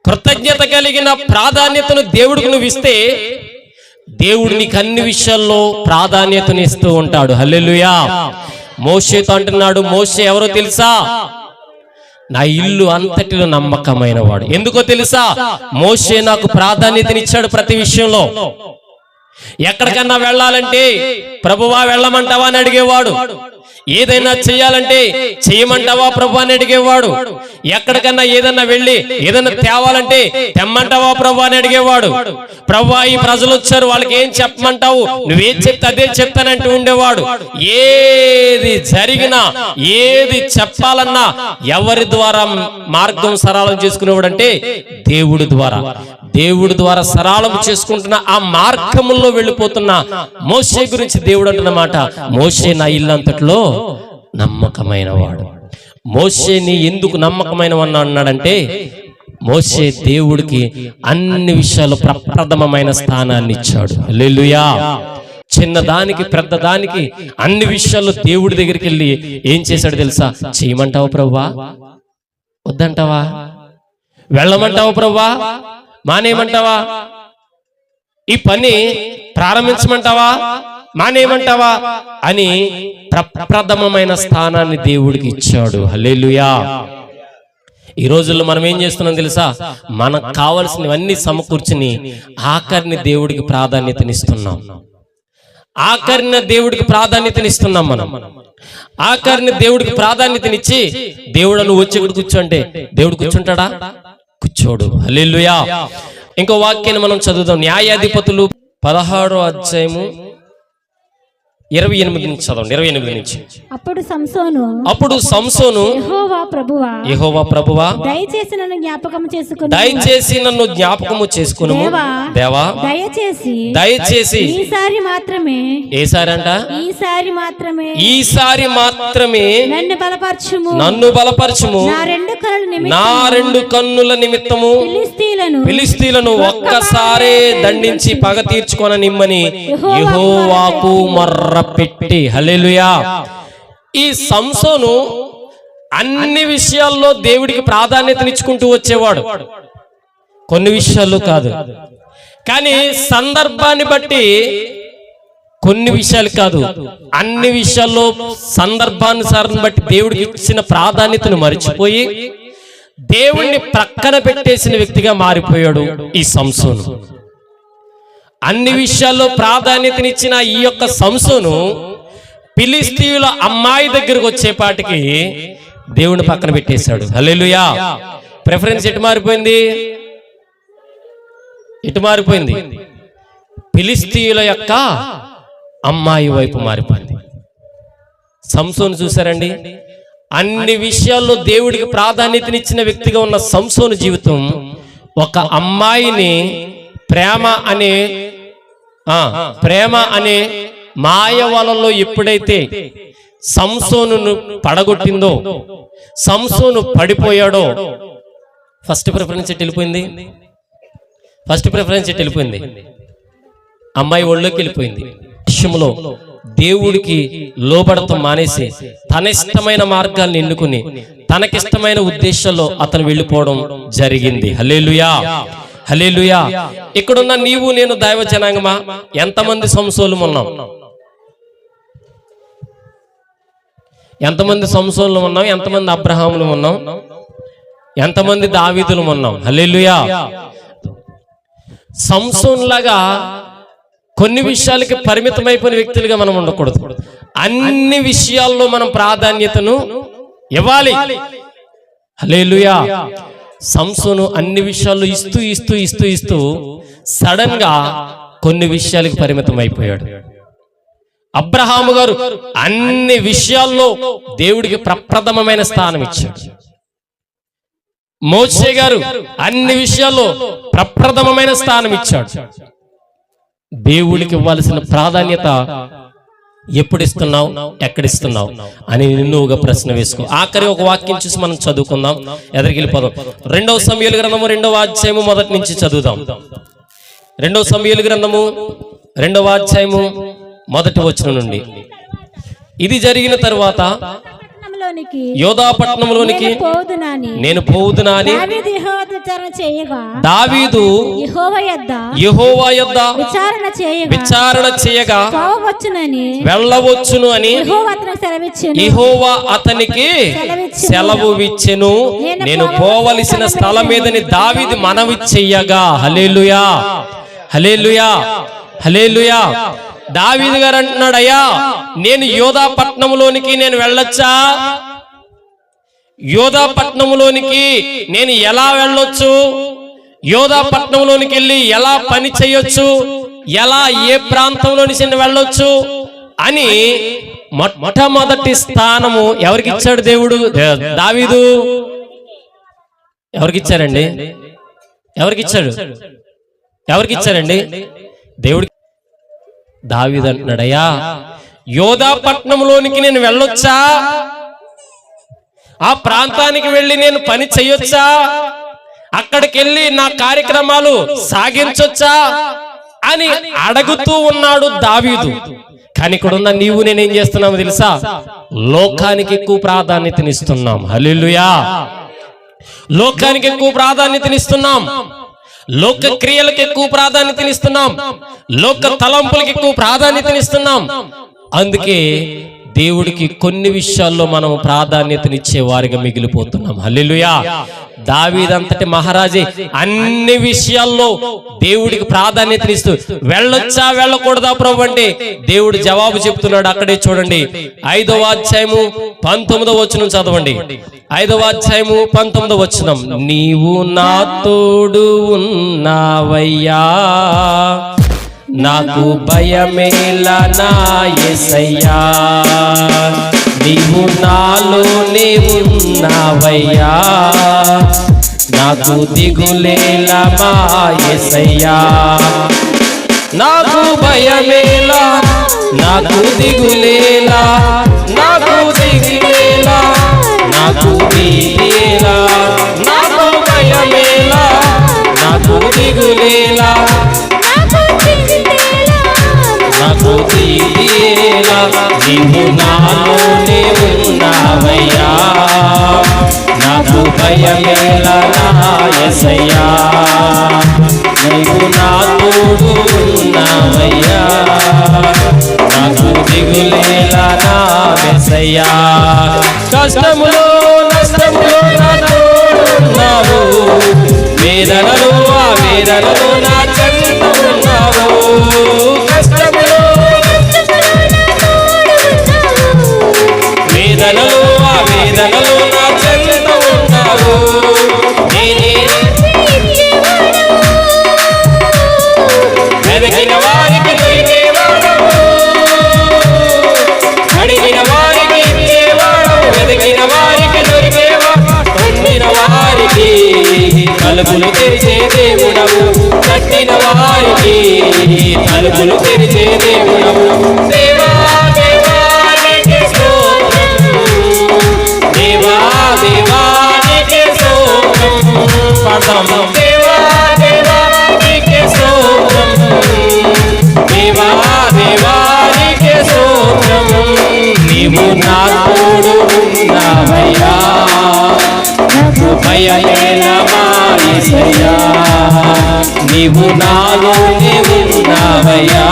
కృతజ్ఞత కలిగిన ప్రాధాన్యతను దేవుడికి నువ్వు ఇస్తే దేవుడు నీకు అన్ని విషయాల్లో ప్రాధాన్యతనిస్తూ ఉంటాడు. హల్లెలూయా. మోషేతో అంటున్నాడు, మోషే ఎవరో తెలుసా? నా ఇల్లు అంతటిలో నమ్మకమైన వాడు. ఎందుకో తెలుసా? మోషే నాకు ప్రాధాన్యతనిచ్చాడు ప్రతి విషయంలో. ఎక్కడికన్నా వెళ్ళాలంటే ప్రభువా వెళ్ళమంటావా అని అడిగేవాడు. ఏదైనా చెయ్యాలంటే చెయ్యమంటావా ప్రభు అని అడిగేవాడు. ఎక్కడికన్నా ఏదన్నా వెళ్ళి ఏదన్నా తేవాలంటే తెమ్మంటావా ప్రభు అని అడిగేవాడు. ప్రభువా ఈ ప్రజలు వచ్చారు, వాళ్ళకి ఏం చెప్పమంటావు? నువ్వేం చెప్తే అదే చెప్తానంటూ ఉండేవాడు. ఏది జరిగినా, ఏది చెప్పాలన్నా ఎవరి ద్వారా మార్గం సరళం చేసుకునేవాడు అంటే దేవుడి ద్వారా. దేవుడి ద్వారా సరళం చేసుకుంటున్న ఆ మార్గంలో వెళ్ళిపోతున్న మోషే గురించి దేవుడు అంటున్నమాట, మోషే నా ఇల్లంతట్లో నమ్మకమైన వాడు. మోషేని ఎందుకు నమ్మకమైన వాడు అన్నాడంటే, మోషే దేవుడికి అన్ని విషయాలు ప్రప్రథమమైన స్థానాన్ని ఇచ్చాడు. హల్లెలూయా. చిన్నదానికి పెద్దదానికి అన్ని విషయాల్లో దేవుడి దగ్గరికి వెళ్ళి ఏం చేశాడు తెలుసా? చేయమంటావా ప్రభువా? వద్దంటావా? వెళ్ళమంటావా ప్రభువా? మానేయమంటావా? ఈ పని ప్రారంభించమంటావా? మానేయమంటావా? అని ప్రప్రథమమైన స్థానాన్ని దేవుడికి ఇచ్చాడు. హల్లెలూయా. ఈ రోజుల్లో మనం ఏం చేస్తున్నాం తెలుసా? మనకు కావలసినవన్నీ సమకూర్చుని ఆఖరిని దేవుడికి ప్రాధాన్యతనిస్తున్నాం. ఆఖరిన దేవుడికి ప్రాధాన్యతనిస్తున్నాం మనం. ఆఖరిని దేవుడికి ప్రాధాన్యతనిచ్చి దేవుడు నువ్వు వచ్చి ఇక్కడ కూర్చోంటే దేవుడు కూర్చుంటాడా? కూర్చోడు. హల్లెలూయా. ఇంకో వాక్యాన్ని మనం చదువుదాం. న్యాయాధిపతులు 16వ అధ్యాయము 28 నుంచి చదవండి. 28 నుంచి. అప్పుడు సంసోను యెహోవా ప్రభువా దయచేసి నన్ను జ్ఞాపకము చేసుకును దేవా దయచేసి ఈసారి మాత్రమే ఈసారి మాత్రమే నన్ను బలపరచుము నా రెండు కన్నుల నిమిత్తము ఫిలిష్తీయులను ఒక్కసారే దండించి పగ తీర్చుకొననిమ్మని యెహోవాకు మొర్ర పెట్టి. హల్లెలూయా. ఈ సంసోను అన్ని విషయాల్లో దేవుడికి ప్రాధాన్యతనిచ్చుకుంటూ వచ్చేవాడు, కొన్ని విషయాల్లో కాదు. కానీ సందర్భాన్ని బట్టి కొన్ని విషయాలు కాదు, అన్ని విషయాల్లో సందర్భానుసారాన్ని బట్టి దేవుడికి ఇచ్చిన ప్రాధాన్యతను మరిచిపోయి దేవుణ్ణి ప్రక్కన పెట్టేసిన వ్యక్తిగా మారిపోయాడు ఈ సంసోను. అన్ని విషయాల్లో ప్రాధాన్యతనిచ్చిన ఈ యొక్క సంసోను ఫిలిష్తీయుల అమ్మాయి దగ్గరకు వచ్చేపాటికి దేవుని పక్కన పెట్టేశాడు. హల్లెలూయా. ప్రిఫరెన్స్ ఎటు మారిపోయింది? ఫిలిష్తీయుల యొక్క అమ్మాయి వైపు మారిపోయింది. సంసోను చూసారండి, అన్ని విషయాల్లో దేవుడికి ప్రాధాన్యతనిచ్చిన వ్యక్తిగా ఉన్న సంసోను జీవితం ఒక అమ్మాయిని ప్రేమ అనే మాయ వలలో ఎప్పుడైతే సంసోనును పడగొట్టిందో, సంసోను పడిపోయాడో, ఫస్ట్ ప్రిఫరెన్స్ వెళ్ళిపోయింది. అమ్మాయి ఒళ్ళోకి వెళ్ళిపోయింది. విషయంలో దేవుడికి లోబడతం మానేసి తన ఇష్టమైన మార్గాల్ని ఎన్నుకుని తనకిష్టమైన ఉద్దేశాల్లో అతను వెళ్ళిపోవడం జరిగింది. హల్లెలూయా. హల్లెలూయా. ఇక్కడున్న నీవు నేను దైవ జనాంగమా, ఎంతమంది సంసోలు ఉన్నాం? ఎంతమంది సంసోలు ఉన్నాం? ఎంతమంది అబ్రహాములు ఉన్నాం? ఎంతమంది దావీదులు ఉన్నాం? హల్లెలూయా. సంసోన్ లాగా కొన్ని విషయాలకి పరిమితమైపోయిన వ్యక్తులుగా మనం ఉండకూడదు. అన్ని విషయాల్లో మనం ప్రాధాన్యతను ఇవ్వాలి. హల్లెలూయా. సంసోను అన్ని విషయాల్లో ఇస్తూ సడన్ గా కొన్ని విషయాలకు పరిమితం అయిపోయాడు. అబ్రహాము గారు అన్ని విషయాల్లో దేవుడికి ప్రప్రథమమైన స్థానం ఇచ్చాడు. మోషే గారు అన్ని విషయాల్లో ప్రప్రథమమైన స్థానం ఇచ్చాడు. దేవుడికి ఇవ్వాల్సిన ప్రాధాన్యత ఎప్పుడిస్తున్నావు, ఎక్కడిస్తున్నావు అని నువ్వుగా ప్రశ్న వేసుకో. ఆఖరి ఒక వాక్యం చూసి మనం చదువుకుందాం, ఎదరికెళ్ళిపోదాం. 2వ సమూయేలు గ్రంథము 2వ అధ్యాయము మొదటి నుంచి చదువుదాం. 2వ సమూయేలు గ్రంథము 2వ అధ్యాయము మొదటి వచనం నుండి. ఇది జరిగిన తరువాత యోధాపట్నంలోనికి నేను పోవుదునాని దావీదు యెహోవా యొద్ద విచారణ చేయగా వెళ్ళవచ్చును అని యెహోవా అతనికి సెలవు ఇచ్చెను. నేను పోవలసిన స్థలం మీదని దావీదు మనవి చెయ్యగా. హల్లెలూయా. హల్లెలూయా. హల్లెలూయా. దావీదు గారు అంటున్నాడు, అయ్యా నేను యోధాపట్నంలోనికి నేను వెళ్ళొచ్చా? యోధాపట్నంలోనికి నేను ఎలా వెళ్ళొచ్చు? యోధాపట్నంలోనికి వెళ్ళి ఎలా పని చేయొచ్చు? ఎలా ఏ ప్రాంతంలో నుంచి వెళ్ళొచ్చు అని మొట్టమొదటి స్థానము ఎవరికి ఇచ్చాడు దేవుడు? దావీదు. ఎవరికిచ్చారండి? ఎవరికిచ్చారండి? దేవుడికి. దావీదు అంటున్నాడయ్యా యోధాపట్నంలోనికి నేను వెళ్ళొచ్చా? ఆ ప్రాంతానికి వెళ్ళి నేను పని చెయ్యొచ్చా? అక్కడికి వెళ్ళి నా కార్యక్రమాలు సాగించొచ్చా అని అడుగుతూ ఉన్నాడు దావీదు. కానీ ఇక్కడ ఉన్న నీవు నేనేం చేస్తున్నామో తెలుసా? లోకానికి ఎక్కువ ప్రాధాన్యతనిస్తున్నాం. హల్లెలూయా. లోకానికి ఎక్కువ ప్రాధాన్యతనిస్తున్నాం. లోక క్రియలకు ఎక్కువ ప్రాధాన్యతనిస్తున్నాం. లోక తలంపులకు ఎక్కువ ప్రాధాన్యతనిస్తున్నాం. అందుకే దేవుడికి కొన్ని విషయాల్లో మనం ప్రాధాన్యతనిచ్చే వారిగా మిగిలిపోతున్నాం. హల్లెలూయా. దావీదంతటి మహారాజే అన్ని విషయాల్లో దేవుడికి ప్రాధాన్యతనిస్తూ వెళ్ళొచ్చా వెళ్ళకూడదా ప్రభు అంటే దేవుడు జవాబు చెప్తున్నాడు. అక్కడే చూడండి 5వ అధ్యాయము 19వ వచనం చదవండి. 5వ అధ్యాయము 19వ వచనం. నీవు నా తోడు ఉన్నావయ్యా, నాకు భయమేలా నా యేసయ్యా, నీవు నాలోనే ఉన్నావయ్యా, నాకు దిగులేలా మా యేసయ్యా, నాకు భయమేలా, నాకు దిగులేలా, నాకు దిగులేలా, నాకు దిగులేలా, నాకు భయమేలా, నాకు దిగులేలా, నాకు తీరేలా, నీవు నాలోనే ఉన్నావయ్యా, నాకు భయమేలా నా యేసయ్యా, నీవు నా తోడు ఉన్నావయ్యా, నాకు దిగులేలా నా యేసయ్యా, కష్టములో నష్టములో నా తోడున్నావు, వేదనలో ఆ వేదనలో నా చెంత ఉన్నావు, కష్టములో వేదనలో ఆ వేదనలో నా చెంత ఉన్నావు, వెదకిన వారికి దొరికేవాడవు, అడిగిన వారికి ఇచ్చేవాడవు, వెదకిన వారికి దొరికేవాడు, పొందిన వారికి తలుపులు తెరిచే దేవుడవు, తట్టిన వారికి తలుపులు తెరిచే దేవుడవు, దేవా దేవానికి స్తోత్రం, దేవా దేవానికి స్తోత్రం, పాడతాం, దేవా దేవానికి స్తోత్రం, దేవా దేవానికి స్తోత్రం, నీవు నా తోడు ఉన్నావయ్యా, నాకు భయమేలా మా యేసయ్యా, నీవు నాలోనే ఉన్నావయ్యా,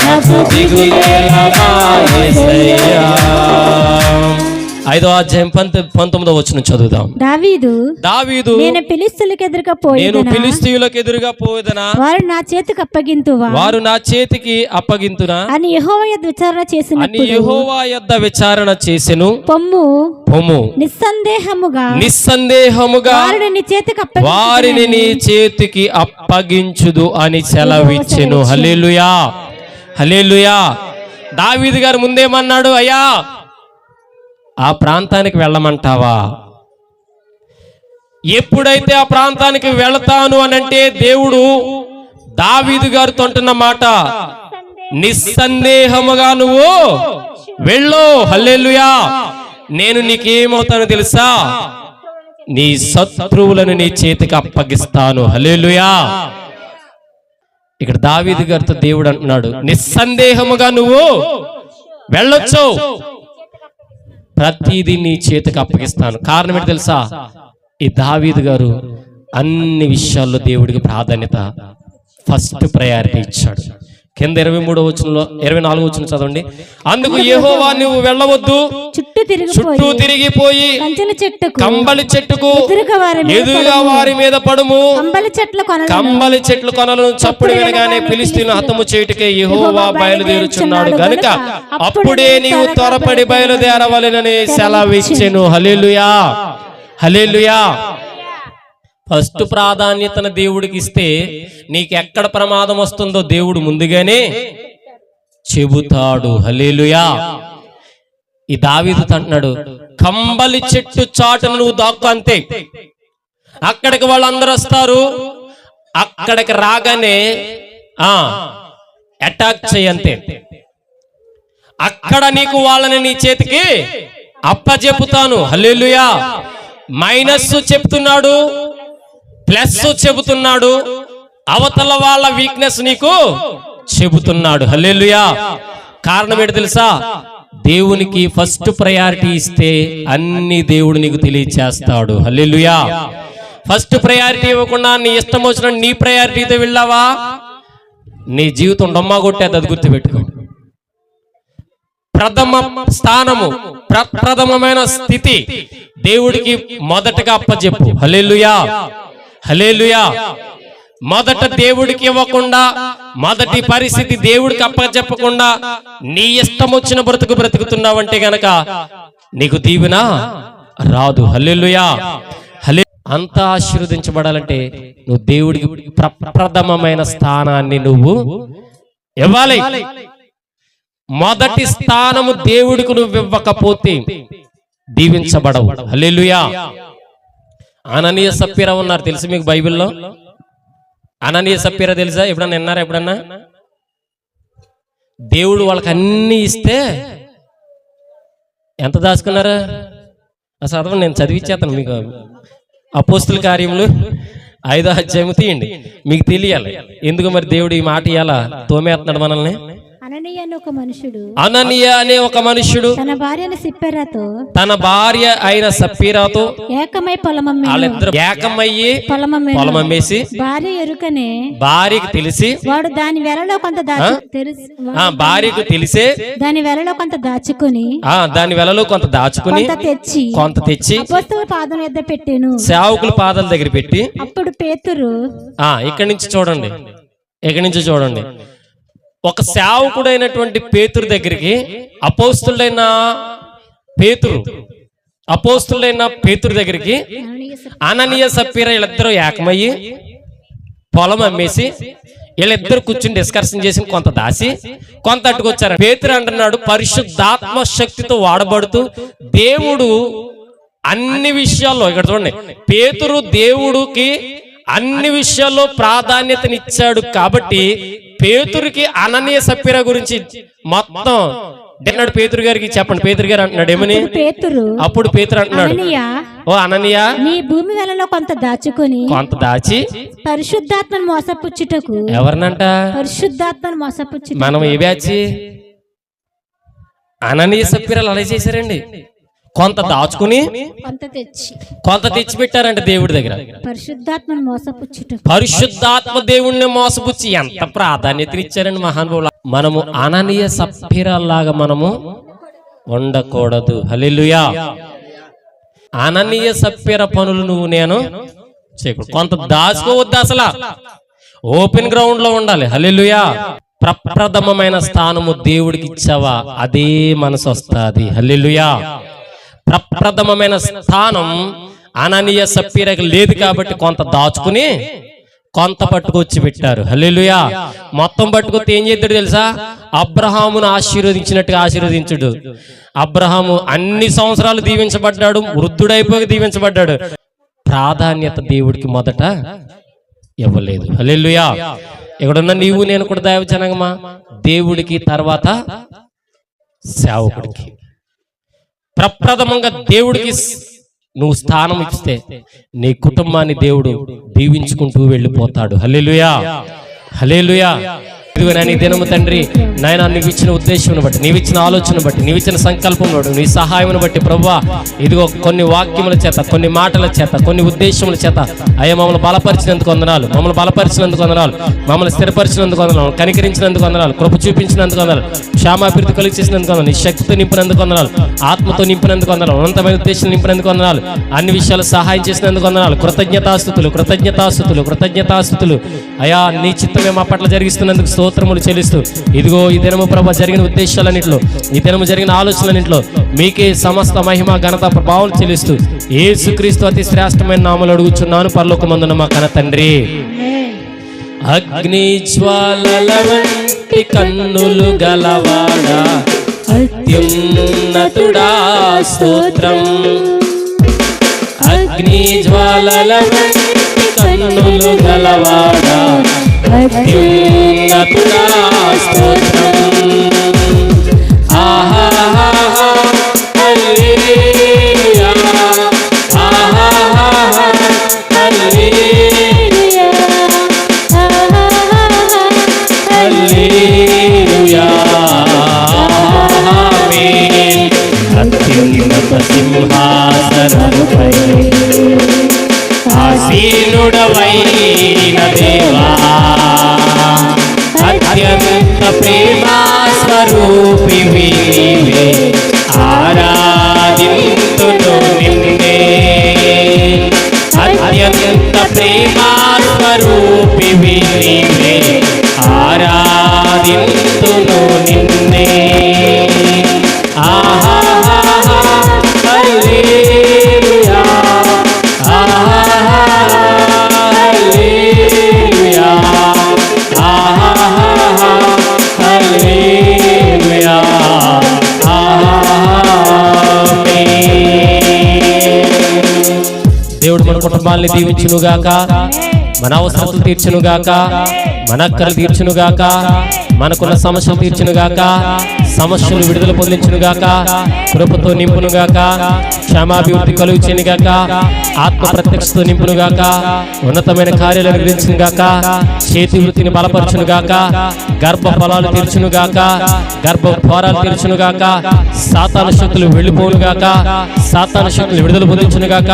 నాకు దిగులేలా మా యేసయ్యా. 5వ అధ్యాయం 19వ వచనం చదువుదాం. దావీదు నేను ఫిలిష్తీయులకు ఎదురుగా పోయేదనా, వారు నా చేతికి అప్పగింతువా, వారు నా చేతికి అప్పగింతునా అని యెహోవా యొద్ద విచారణ చేసిన అని యెహోవా యొద్ద విచారణ చేసెను. పొమ్ము నిస్సందేహముగా వారిని నీ చేతికి అప్పగించుదు అని సెలవిచ్చెను. హల్లెలూయా, హల్లెలూయా. దావీదు గారు ముందేమన్నాడు? అయ్యా ఆ ప్రాంతానికి వెళ్ళమంటావా? ఎప్పుడైతే ఆ ప్రాంతానికి వెళతాను అనంటే దేవుడు దావీదు గారితో అంటున్న మాట, నిస్సందేహముగా నువ్వు వెళ్ళు. హల్లెలూయా. నేను నీకేమవుతానో తెలుసా? నీ శత్రువులను నీ చేతికి అప్పగిస్తాను. హల్లెలూయా. ఇక్కడ దావీదు గారితో దేవుడు అంటున్నాడు, నిస్సందేహముగా నువ్వు వెళ్ళొచ్చు, ప్రతిదీ నీ చేతికి అప్పగిస్తాను. కారణం ఏంటి తెలుసా? ఈ దావీదు గారు అన్ని విషయాల్లో దేవుడికి ప్రాధాన్యత, ఫస్ట్ ప్రయారిటీ ఇచ్చాడు. కింద 23వ వచనంలో 24వ వచనం చదవండి. అందుకు యెహోవా నువ్వు వెళ్ళవద్దు, చుట్టూ తిరిగిపోయి కంబలి చెట్టుకు ఎదురుగా వారి మీద పడుము, కంబలి చెట్ల కొనలను చప్పుడు వినగానే ఫిలిష్తీయులను హతము చేయుటకే యెహోవా బయలుదేరుచున్నాడు గనుక అప్పుడే నీవు త్వరపడి బయలుదేరవలెనని సెలవిచ్చెను. హల్లెలూయా, హల్లెలూయా. ఫస్ట్ ప్రాధాన్యతను దేవుడికి ఇస్తే నీకు ఎక్కడ ప్రమాదం వస్తుందో దేవుడు ముందుగానే చెబుతాడు. హల్లెలూయా. ఈ దావీదు అంటున్నాడు, కంబలి చెట్టు చాటును నువ్వు దాక్కు, అంతే. అక్కడికి వాళ్ళందరూ వస్తారు, అక్కడికి రాగానే అటాక్ చేయంతే. అక్కడ నీకు వాళ్ళని నీ చేతికి అప్పచెపుతాను. హల్లెలూయా. మైనస్ చెప్తున్నాడు, ప్లస్ చెబుతున్నాడు, అవతల వాళ్ళ వీక్నెస్ నీకు చెబుతున్నాడు. హల్లెలూయా. కారణం ఏంటి తెలుసా? దేవునికి ఫస్ట్ ప్రయారిటీ ఇస్తే అన్ని దేవుడు నీకు తెలియచేస్తాడు. హల్లెలూయా. ఫస్ట్ ప్రయారిటీ ఇవ్వకుండా నీ ఇష్టం వచ్చిన నీ ప్రయారిటీతో వెళ్ళావా, నీ జీవితం డొమ్మా కొట్టేది. అది గుర్తుపెట్టుకో. ప్రథమ స్థానము, ప్రప్రథమమైన స్థితి దేవుడికి మొదటగా అప్పచెప్పు. హల్లెలూయా, హల్లెలూయా. మొదట దేవుడికి ఇవ్వకుండా, మొదటి పరిస్థితి దేవుడికి అప్పచెప్పకుండా నీ ఇష్టం వచ్చిన బ్రతుకుతున్నావంటే గనక నీకు దీవెన రాదు. హల్లెలూయా. అంతా ఆశీర్వదించబడాలంటే నువ్వు దేవుడికి ప్రప్రథమమైన స్థానాన్ని నువ్వు ఇవ్వాలి. మొదటి స్థానము దేవుడికి నువ్వు ఇవ్వకపోతే దీవించబడవు. హల్లెలూయా. అననీయ సప్పీరా ఉన్నారు, తెలుసు మీకు బైబిల్లో? అననీయ సప్పీరా తెలుసా? ఎప్పుడన్నా విన్నారా? ఎప్పుడన్నా దేవుడు వాళ్ళకి అన్ని ఇస్తే ఎంత దాచుకున్నారా? అసలు నేను చదివిచ్చేస్తాను మీకు. అపోస్తుల కార్యములు 5వ అధ్యాయం తీయండి, మీకు తెలియాలి ఎందుకు మరి దేవుడు ఈ మాట ఇయ్యాలా తోమేస్తున్నాడు మనల్ని. అననీయ అనే ఒక మనుషుడు తన భార్య అయిన సప్పీరాతో వాళ్ళిద్దరు ఏకమయ్యి పొలమమ్మేసి భార్యకి తెలిసి భార్యకు తెలిసే దాని వెలలో కొంత దాచుకుని కొంత తెచ్చి పాదం మీద పెట్టాను, సేవకుల పాదాల దగ్గర పెట్టి. అప్పుడు పేతురు ఇక్కడి నుంచి చూడండి, ఒక సేవకుడైనటువంటి పేతురు దగ్గరికి అపోస్తులైన పేతురు దగ్గరికి అననీయ సప్పీరా వీళ్ళిద్దరూ ఏకమయ్యి పొలం అమ్మేసి వీళ్ళిద్దరు కూర్చుని డిస్కషన్ చేసి కొంత దాసి కొంత అట్టుకొచ్చారు. పేతురు అంటున్నాడు, పరిశుద్ధాత్మ శక్తితో వాడబడుతూ దేవుడు అన్ని విషయాల్లో, ఇక్కడ చూడండి, పేతురు దేవుడికి అన్ని విషయాల్లో ప్రాధాన్యతనిచ్చాడు కాబట్టి పేతురుకి అననీయ సప్పీరా గురించి మొత్తం అన్నాడు. పేతురు గారికి చెప్పండి. పేతురు గారు అంటున్నాడు ఏమని? అప్పుడు పేతురు అంటున్నాడు, ఓ అననీయ, నీ భూమి వెలలో కొంత దాచి పరిశుద్ధాత్మను మోసపుచ్చుటకు. ఎవరినంట? పరిశుద్ధాత్మను మోసపుచ్చుట. మనం ఏ బ్యాచ్? అననీయ సప్పీరాలు అలా చేశారండి. కొంత దాచుకుని కొంత తెచ్చి పెట్టారంట దేవుడి దగ్గర. పరిశుద్ధాత్మ దేవుణ్ణి మోసపుచ్చి ఎంత ప్రాధాన్యతనిచ్చారండి మహానుభావులు. మనము అననీయ సప్పీరాల్లాగా మనము ఉండకూడదు. హల్లెలూయా. అననీయ సప్పీరా పనులు నువ్వు నేను చేయకూడదు. కొంత దాచుకోవద్దు, అసలు ఓపెన్ గ్రౌండ్ లో ఉండాలి. హల్లెలూయా. ప్రప్రథమమైన స్థానము దేవుడికి ఇచ్చావా, అదే మనసు వస్తుంది. హల్లెలూయా. ప్రప్రథమమైన స్థానం అననీయ సప్పీరాకి లేదు కాబట్టి కొంత దాచుకుని కొంత పట్టుకొచ్చి పెట్టారు. హల్లెలూయా. మొత్తం పట్టుకొచ్చి ఏం చేద్దాడు తెలుసా? అబ్రహామును ఆశీర్వదించినట్టుగా ఆశీర్వదించుడు. అబ్రహాము అన్ని సంవత్సరాలు దీవించబడ్డాడు, వృద్ధుడైపోయి దీవించబడ్డాడు. ప్రాధాన్యత దేవుడికి మొదట ఇవ్వలేదు. హల్లెలూయా. ఇక్కడున్న నీవు నేను కూడా దైవజనమా, దేవుడికి తర్వాత సేవకుడికి. ప్రప్రథమంగా దేవుడికి నువ్వు స్థానం ఇస్తే నీ కుటుంబాన్ని దేవుడు దీవించుకుంటూ వెళ్ళిపోతాడు. హల్లెలూయా, హల్లెలూయా. ఇదిగో నీ దినము తండ్రి నాయన, నీవు ఇచ్చిన ఉద్దేశం బట్టి, నీవు ఇచ్చిన ఆలోచన బట్టి, నీవు ఇచ్చిన సంకల్పం బట్టి, నీ సహాయం బట్టి ప్రభువా, ఇదిగో కొన్ని వాక్యముల చేత, కొన్ని మాటల చేత, కొన్ని ఉద్దేశముల చేత అయ్యా మమ్మల్ని బలపరిచినందుకు వందనాలు, మమ్మల్ని బలపరిచినందుకు వందనాలు, మమ్మల్ని స్థిరపరిచినందుకు వందనాలు, కనికరించినందుకు వందనాలు, కృప చూపించినందుకు వందనాలు, క్షేమాభివృద్ధి కలిగి చేసినందుకు వందనాలు, నీ శక్తితో నింపినందుకు వందనాలు, ఆత్మతో నింపినందుకు వందనాలు, అనంతమైన ఉద్దేశం నింపినందుకు వందనాలు, అన్ని విషయాలు సహాయం చేసినందుకు వందనాలు. కృతజ్ఞతాస్తుతులు, కృతజ్ఞతాస్తుతులు, కృతజ్ఞతాస్తుతులు. అయా నీ చిత్తమే మా పట్ల జరిగిస్తున్నందుకు స్తోత్రములు చెల్లిస్తూ, ఇదిగో ఈ దినము ప్రభు జరిగిన ఉద్దేశాలన్నింటిలో, ఈ దినము జరిగిన ఆలోచనలన్నింటిలో మీకే సమస్త మహిమ ఘనత ప్రభావం చెల్లిస్తూ యేసుక్రీస్తు అతి శ్రేష్టమైన నామములో అడుగుచున్నాను పరలోకమందున్న మా కన్న తండ్రి. అగ్ని జ్వాలల వంటి కన్నులు గలవాడా, అత్యున్నతుడా స్తోత్రం. అగ్ని జ్వాలల వంటి కన్నులు గలవాడా, అత్యున్నతుడా స్తోత్రం. ఆహా హల్లెలూయా, ఆహా హల్లెలూయా, హల్లెలూయా, ఆమేన్. అత్యున్నత సింహాసనముపై ఆసీనుడవైన దేవా, అత్యంత ప్రేమ స్వరూపివి నీవే. ఆరాధింతును నిన్నే. ఆహా హల్లెలూయా, ఆహా హల్లెలూయా, ఆహా హల్లెలూయా, ఆమేన్. దేవుడు మన కుటుంబాన్ని దీవించునుగాక, మన అవసరాలు తీర్చునుగాక, మన అక్కలు తీర్చునుగాక, మనకున్న సమస్యలు తీర్చునుగాక, సమస్యలు విడుదల పొందించునుగాక, కృపతో నింపునుగాక, క్షమాభివృద్ధి కలుగు చేయనుగాక, ఆత్మ ప్రత్యక్షతో నింపునుగాక, ఉన్నతమైన కార్యాలు నిర్వహించునుగాక, చేతి వృత్తిని బలపరచునుగాక, గర్భ ఫలాలు తీర్చునుగాక, గర్భ ద్వారాలు తీర్చునుగాక, సాతాను శక్తులు వెళ్ళిపోనుగాక, సాతాను శక్తులు విడుదల పొందించునుగాక,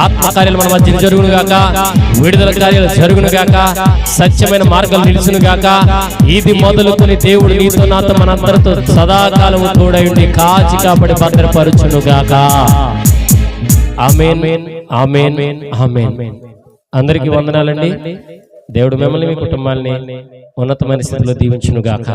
ఆత్మ కార్యాలు మన మధ్య జరుగునుగాక, విడుదల కార్యాలు జరుగునుగాక, సత్యమైన మార్గాలు నిలుచునుగాక. ఇది మొదలుకొని దేవుడు నీతో నాతో మనందరితో సదాకాలము తోడయుండి కాచి కాపాడి భద్రపరచునుగాక. ఆమేన్, ఆమేన్, ఆమేన్. అందరికీ వందనాలండి. దేవుడు మిమ్మల్ని మీ కుటుంబాన్ని ఉన్నతమైన స్థితిలో దీవించునుగాక.